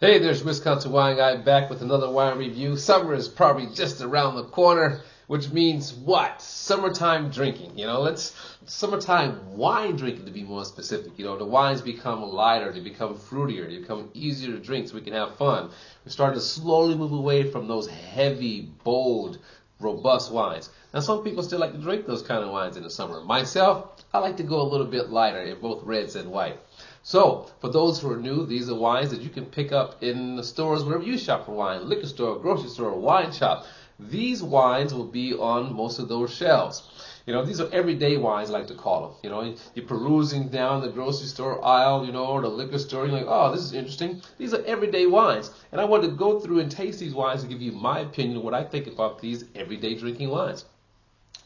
Hey, there's Wisconsin Wine Guy back with another wine review. Summer is probably just around the corner, which means what? Summertime drinking. Summertime wine drinking to be more specific. The wines become lighter, they become fruitier, they become easier to drink so we can have fun. We're starting to slowly move away from those heavy, bold, robust wines. Now, some people still like to drink those kind of wines in the summer. Myself, I like to go a little bit lighter in both reds and white. So, for those who are new, these are wines that you can pick up in the stores wherever you shop for wine, liquor store, grocery store, wine shop. These wines will be on most of those shelves. These are everyday wines, I like to call them. You're perusing down the grocery store aisle, or the liquor store, you're like, oh, this is interesting. These are everyday wines. And I want to go through and taste these wines and give you my opinion, what I think about these everyday drinking wines.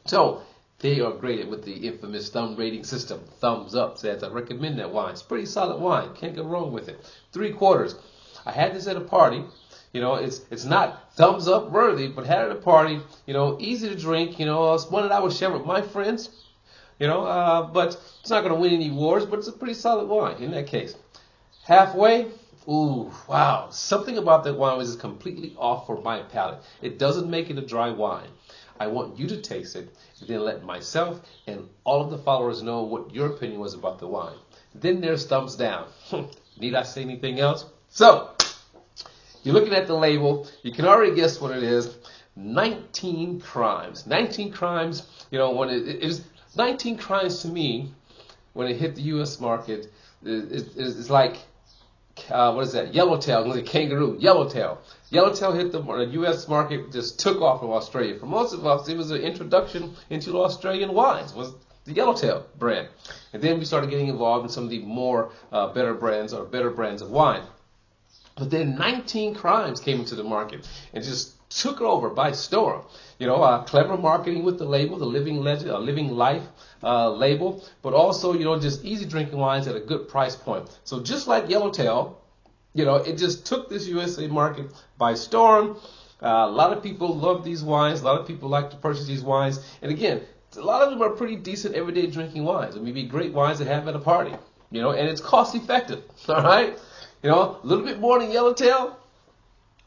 So, they are graded with the infamous thumb rating system. Thumbs up says I recommend that wine. It's pretty solid wine. Can't go wrong with it. 3/4. I had this at a party. It's not thumbs up worthy, but had it at a party. Easy to drink. It's one that I would share with my friends. But it's not going to win any awards. But it's a pretty solid wine in that case. Halfway. Ooh, wow. Something about that wine was just completely off for my palate. It doesn't make it a dry wine. I want you to taste it, and then let myself and all of the followers know what your opinion was about the wine. Then there's thumbs down. Need I say anything else? So, you're looking at the label. You can already guess what it is. 19 crimes. 19 crimes, when it is 19 crimes to me, when it hit the U.S. market, it's like, what is that? Yellowtail, like a kangaroo. Yellowtail. Yellowtail hit the U.S. market, just took off from Australia. For most of us, it was an introduction into Australian wines, was the Yellowtail brand. And then we started getting involved in some of the more better brands of wine. But then 19 crimes came into the market and just took it over by storm. Clever marketing with the label, the Living Life label, but also, just easy drinking wines at a good price point. So just like Yellowtail, it just took this USA market by storm. A lot of people love these wines. A lot of people like to purchase these wines. And again, a lot of them are pretty decent everyday drinking wines. It may be great wines to have at a party, and it's cost effective. All right. A little bit more than Yellowtail,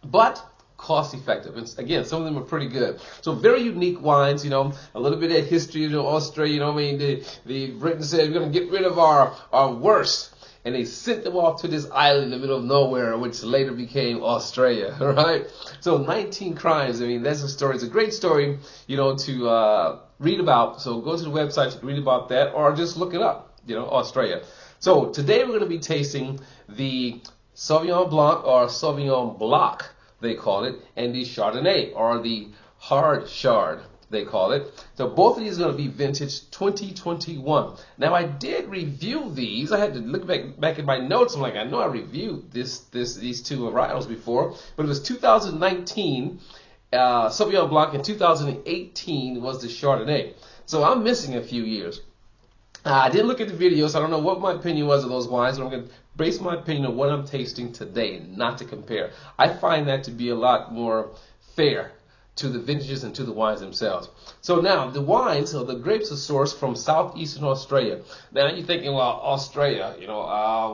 but cost effective. And again, some of them are pretty good. So very unique wines, a little bit of history, Australia, the Britain said we're going to get rid of our worst. And they sent them off to this island in the middle of nowhere, which later became Australia, all right? So 19 crimes, that's a story. It's a great story, to read about. So go to the website to read about that, or just look it up, Australia. So today we're going to be tasting the Sauvignon Blanc, or Sauvignon Blanc, they call it, and the Chardonnay, or the hard chard, they call it. So both of these are going to be vintage 2021. Now I did review these. I had to look back at my notes. I'm like, I know I reviewed these two varietals before, but it was 2019 Sauvignon Blanc, and 2018 was the Chardonnay. So I'm missing a few years. I didn't look at the video, so I don't know what my opinion was of those wines, but I'm going to base my opinion on what I'm tasting today, not to compare. I find that to be a lot more fair to the vintages and to the wines themselves. So now, the wines, or the grapes, are sourced from southeastern Australia. Now you're thinking, well, Australia,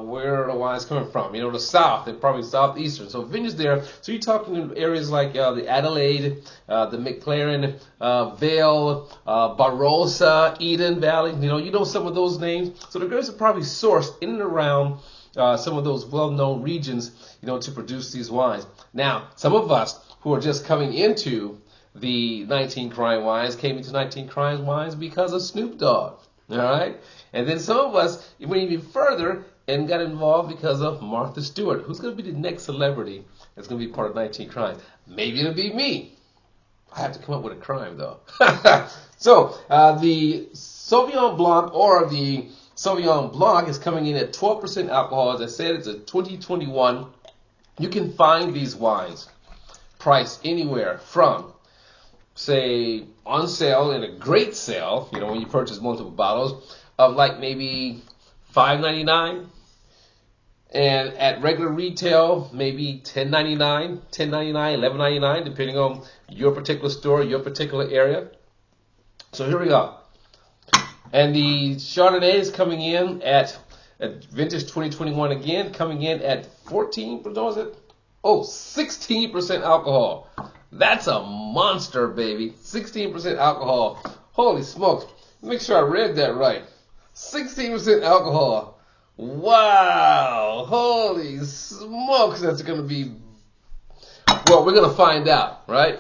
where are the wines coming from? The south, they're probably southeastern. So vineyards there. So you're talking in areas like the Adelaide, the McLaren, Vale, Barossa, Eden Valley. You know some of those names. So the grapes are probably sourced in and around some of those well-known regions, to produce these wines. Now, some of us who are just coming into the 19 crime wines came into 19 crime wines because of Snoop Dogg. All right? And then some of us went even further and got involved because of Martha Stewart, who's going to be the next celebrity that's going to be part of 19 crimes. Maybe it'll be me. I have to come up with a crime, though. So, the Sauvignon Blanc, or the Sauvignon Blanc, is coming in at 12% alcohol. As I said, it's a 2021. You can find these wines priced anywhere from, say, on sale, in a great sale, when you purchase multiple bottles, of like maybe $5.99, and at regular retail, maybe $10.99, $11.99, depending on your particular store, your particular area. So here we go. And the Chardonnay is coming in at At vintage 2021 again, coming in at 14, what was it? Oh, 16% alcohol. That's a monster, baby. 16% alcohol. Holy smokes. Make sure I read that right. 16% alcohol. Wow. Holy smokes. That's going to be, well, we're going to find out, right?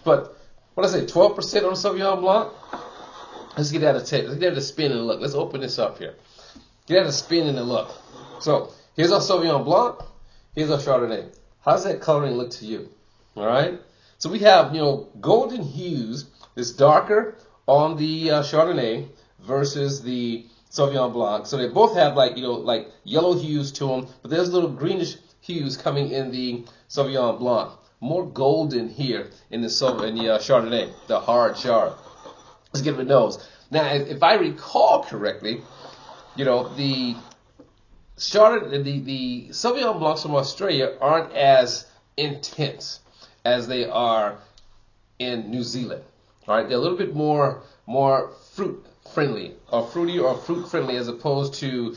But, what did I say, 12% on Sauvignon Blanc? Let's get out of taste. Let's get out of spin and look. Let's open this up here. Get out of spin and look. So, here's our Sauvignon Blanc. Here's our Chardonnay. How does that coloring look to you? All right? So we have, golden hues. It's darker on the Chardonnay versus the Sauvignon Blanc. So they both have like yellow hues to them, but there's little greenish hues coming in the Sauvignon Blanc. More golden here in the Chardonnay, the hard Chard. Let's give it a nose. Now, if I recall correctly, the Sauvignon Blancs from Australia aren't as intense as they are in New Zealand. All right, they're a little bit more fruit friendly, or fruity or fruit friendly, as opposed to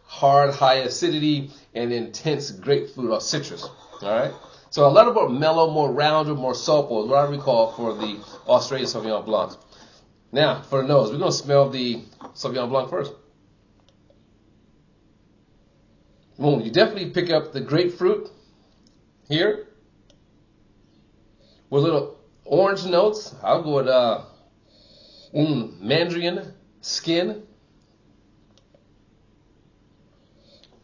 hard, high acidity and intense grapefruit or citrus. All right, so a little more mellow, more rounded, more supple is what I recall for the Australian Sauvignon Blancs. Now, for the nose, we're going to smell the Sauvignon Blanc first. Boom, you definitely pick up the grapefruit here with little orange notes. I'll go with mandarin skin.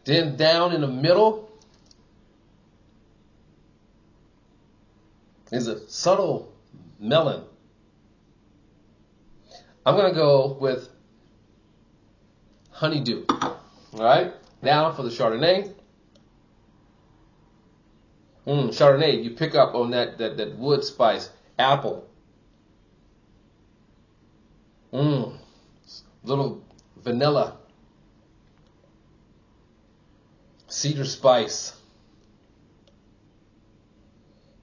Then down in the middle is a subtle melon. I'm going to go with honeydew. All right? Now for the Chardonnay. Chardonnay, you pick up on that wood spice. Apple. Little vanilla. Cedar spice.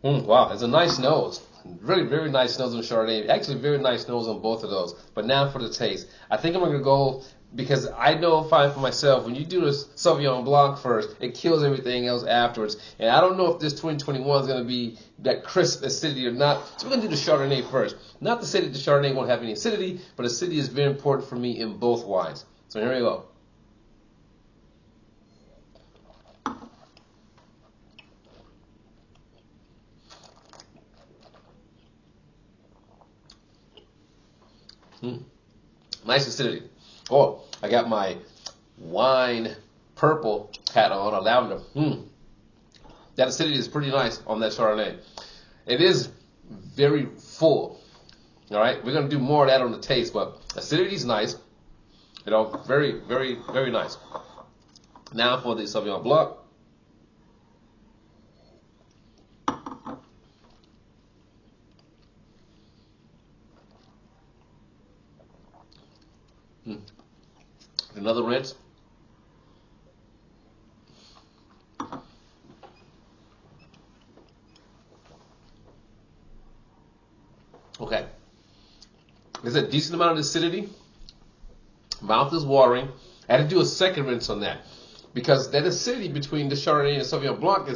Wow, it's a nice nose. Really, very nice nose on Chardonnay. Actually, very nice nose on both of those. But now for the taste. I think I'm going to go, because I know fine for myself, when you do this Sauvignon Blanc first, it kills everything else afterwards. And I don't know if this 2021 is going to be that crisp acidity or not. So we're going to do the Chardonnay first. Not to say that the Chardonnay won't have any acidity, but acidity is very important for me in both wines. So here we go. Nice acidity. Oh, I got my wine purple hat on, or lavender. That acidity is pretty nice on that Chardonnay. It is very full. All right, we're going to do more of that on the taste, but acidity is nice. Very, very, very nice. Now for the Sauvignon Blanc. Another rinse. Okay. There's a decent amount of acidity. Mouth is watering. I had to do a second rinse on that, because that acidity between the Chardonnay and Sauvignon Blanc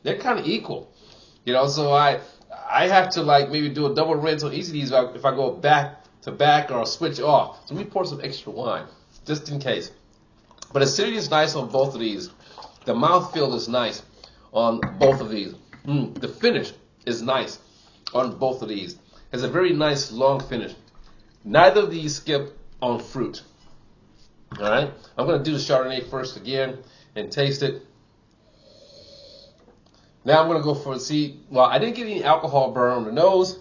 they're kind of equal. So I have to maybe do a double rinse on each of these if I go back to back or switch off. So let me pour some extra wine, just in case. But acidity is nice on both of these. The mouthfeel is nice on both of these. The finish is nice on both of these. Has a very nice long finish. Neither of these skip on fruit. All right? I'm going to do the Chardonnay first again and taste it. Now I'm going to go for I didn't get any alcohol burn on the nose,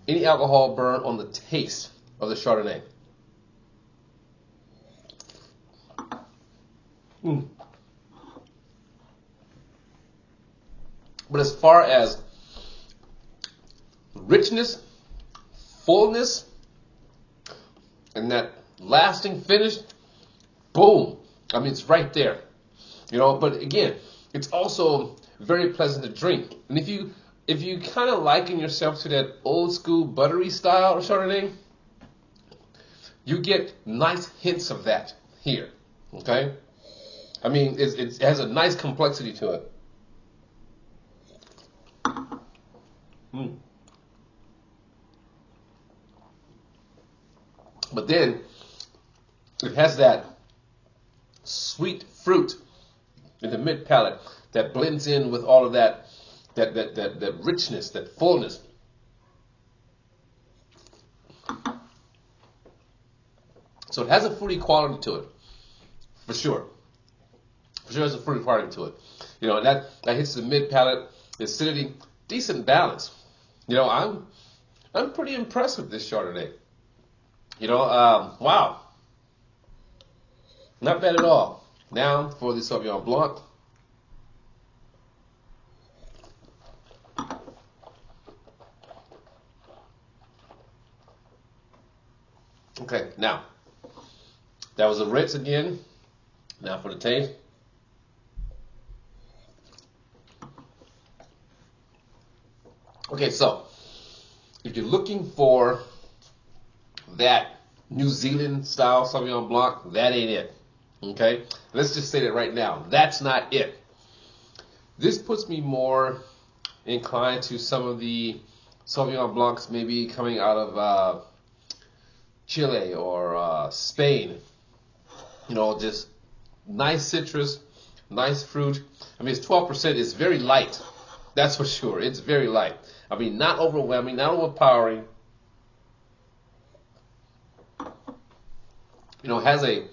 any alcohol burn on the taste of the Chardonnay. But as far as richness, fullness, and that lasting finish, boom. It's right there. But again, it's also very pleasant to drink. And if you kind of liken yourself to that old school buttery style of Chardonnay, you get nice hints of that here. Okay? I mean, it has a nice complexity to it. But then it has that sweet fruit in the mid palate that blends in with all of that richness, that fullness. So it has a fruity quality to it, for sure. For sure, has a fruity quality to it. You know, and that hits the mid palate, acidity, decent balance. You know, I'm pretty impressed with this Chardonnay. You know, wow, not bad at all. Now for the Sauvignon Blanc. Okay, now that was a rinse again. Now for the taste. Okay, so if you're looking for that New Zealand style Sauvignon Blanc, that ain't it. Okay, let's just say that right now. That's not it. This puts me more inclined to some of the Sauvignon Blancs maybe coming out of Chile or Spain. You know, just nice citrus, nice fruit. I mean, it's 12%. It's very light. That's for sure. It's very light. I mean, not overwhelming, not overpowering. You know, has a,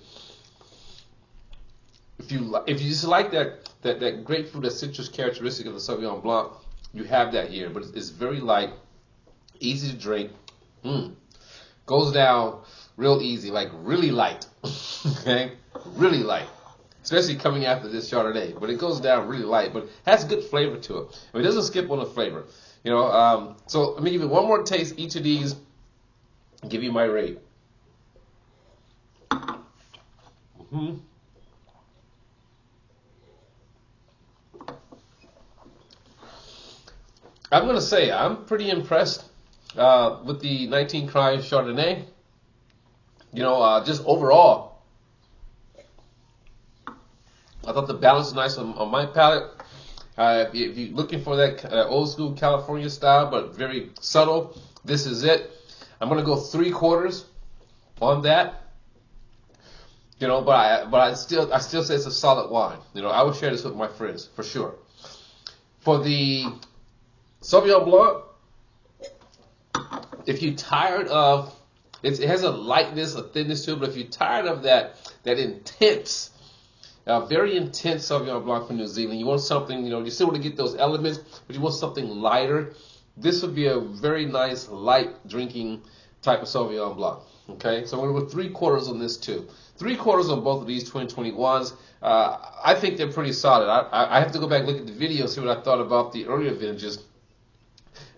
if you just like that grapefruit, that citrus characteristic of the Sauvignon Blanc, you have that here. But it's very light, easy to drink. Goes down real easy, like really light. Okay, really light. Especially coming after this Chardonnay, but it goes down really light, but has good flavor to it. I mean, it doesn't skip on the flavor. You know, so let me give you one more taste each of these and give you my rate. I'm going to say I'm pretty impressed with the 19 Crime Chardonnay. You know, just overall, I thought the balance was nice on my palate. If you're looking for that old school California style, but very subtle, this is it. I'm going to go 3/4 on that. You know, but I still say it's a solid wine. You know, I would share this with my friends for sure. For the Sauvignon Blanc, if you're tired of it has a lightness, a thinness to it, but if you're tired of that intense, very intense Sauvignon Blanc from New Zealand, you want something, you know, you still want to get those elements, but you want something lighter. This would be a very nice light drinking type of Sauvignon Blanc. Okay, so I'm going to go 3/4 on this too. 3/4 on both of these 2021s. I think they're pretty solid. I have to go back and look at the video, see what I thought about the earlier vintages.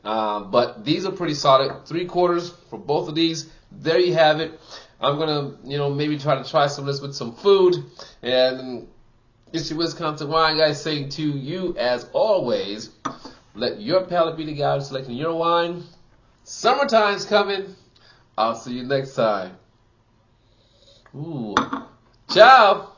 But these are pretty solid. 3/4 for both of these. There you have it. I'm going to, you know, maybe try some of this with some food. And it's your Wisconsin Wine Guy saying to you, as always, let your palate be the guide selecting your wine. Summertime's coming. I'll see you next time. Ooh. Ciao.